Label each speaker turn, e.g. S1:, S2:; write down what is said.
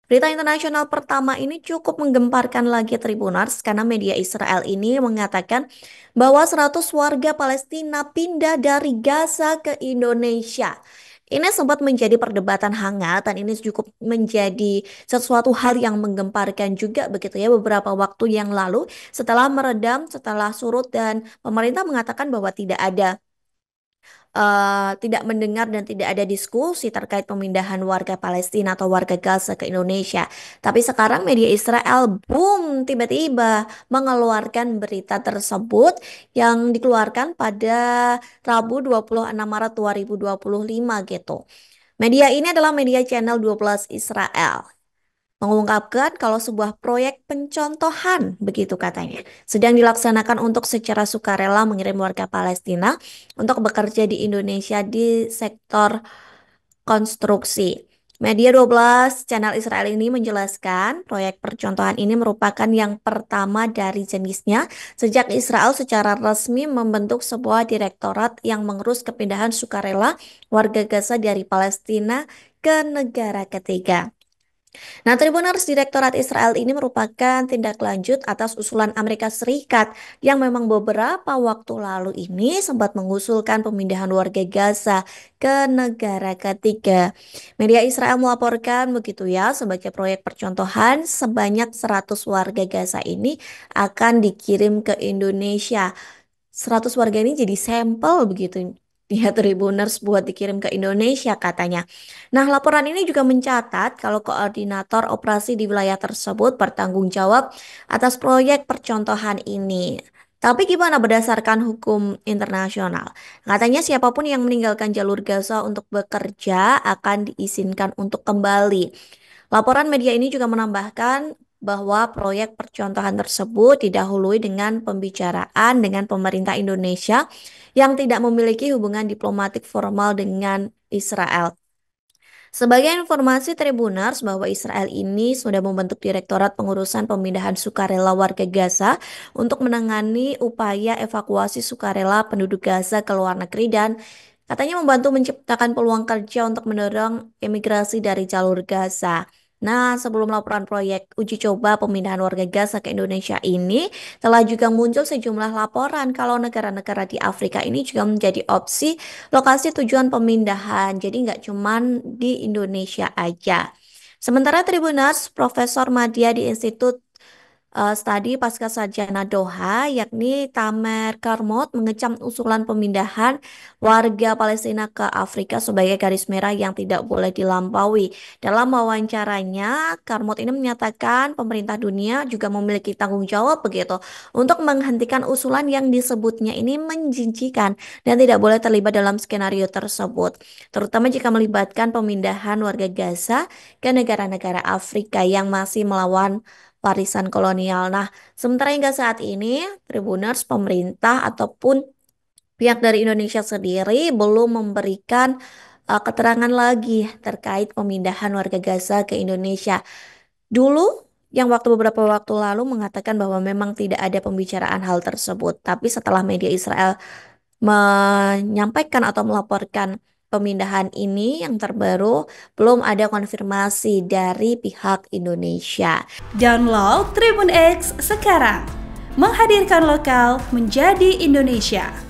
S1: Berita internasional pertama ini cukup menggemparkan lagi Tribunars karena media Israel ini mengatakan bahwa 100 warga Palestina pindah dari Gaza ke Indonesia. Ini sempat menjadi perdebatan hangat dan ini cukup menjadi sesuatu hal yang menggemparkan juga begitu ya beberapa waktu yang lalu setelah meredam, setelah surut dan pemerintah mengatakan bahwa tidak mendengar dan tidak ada diskusi terkait pemindahan warga Palestina atau warga Gaza ke Indonesia. Tapi sekarang media Israel boom tiba-tiba mengeluarkan berita tersebut yang dikeluarkan pada Rabu 26 Maret 2025 gitu. Media ini adalah media channel 12 Israel mengungkapkan kalau sebuah proyek pencontohan, begitu katanya, sedang dilaksanakan untuk secara sukarela mengirim warga Palestina untuk bekerja di Indonesia di sektor konstruksi. Media 12 channel Israel ini menjelaskan proyek percontohan ini merupakan yang pertama dari jenisnya sejak Israel secara resmi membentuk sebuah direktorat yang mengurus kepindahan sukarela warga Gaza dari Palestina ke negara ketiga. Nah, Tribuners Direktorat Israel ini merupakan tindak lanjut atas usulan Amerika Serikat yang memang beberapa waktu lalu ini sempat mengusulkan pemindahan warga Gaza ke negara ketiga. Media Israel melaporkan begitu ya, sebagai proyek percontohan sebanyak 100 warga Gaza ini akan dikirim ke Indonesia. 100 warga ini jadi sampel begitu ya Tribuners buat dikirim ke Indonesia katanya. Nah, laporan ini juga mencatat kalau koordinator operasi di wilayah tersebut bertanggung jawab atas proyek percontohan ini. Tapi gimana berdasarkan hukum internasional? Katanya siapapun yang meninggalkan jalur Gaza untuk bekerja akan diizinkan untuk kembali. Laporan media ini juga menambahkan bahwa proyek percontohan tersebut didahului dengan pembicaraan dengan pemerintah Indonesia yang tidak memiliki hubungan diplomatik formal dengan Israel. Sebagai informasi Tribuners bahwa Israel ini sudah membentuk Direktorat Pengurusan Pemindahan Sukarela Warga Gaza untuk menangani upaya evakuasi sukarela penduduk Gaza ke luar negeri dan katanya membantu menciptakan peluang kerja untuk mendorong imigrasi dari jalur Gaza. Nah, sebelum laporan proyek uji coba pemindahan warga Gaza ke Indonesia ini, telah juga muncul sejumlah laporan kalau negara-negara di Afrika ini juga menjadi opsi lokasi tujuan pemindahan. Jadi nggak cuman di Indonesia aja. Sementara Tribuners, Profesor Madya di Institut Studi Pasca Sarjana Doha, yakni Tamer Karmot mengecam usulan pemindahan warga Palestina ke Afrika sebagai garis merah yang tidak boleh dilampaui. Dalam wawancaranya, Karmot ini menyatakan pemerintah dunia juga memiliki tanggung jawab begitu untuk menghentikan usulan yang disebutnya ini menjijikan dan tidak boleh terlibat dalam skenario tersebut, terutama jika melibatkan pemindahan warga Gaza ke negara-negara Afrika yang masih melawan warisan kolonial. Nah, sementara hingga saat ini, Tribuners, pemerintah ataupun pihak dari Indonesia sendiri belum memberikan keterangan lagi terkait pemindahan warga Gaza ke Indonesia. Dulu, yang beberapa waktu lalu mengatakan bahwa memang tidak ada pembicaraan hal tersebut, tapi setelah media Israel menyampaikan atau melaporkan pemindahan ini yang terbaru, belum ada konfirmasi dari pihak Indonesia.
S2: Download Tribun X sekarang, menghadirkan lokal menjadi Indonesia.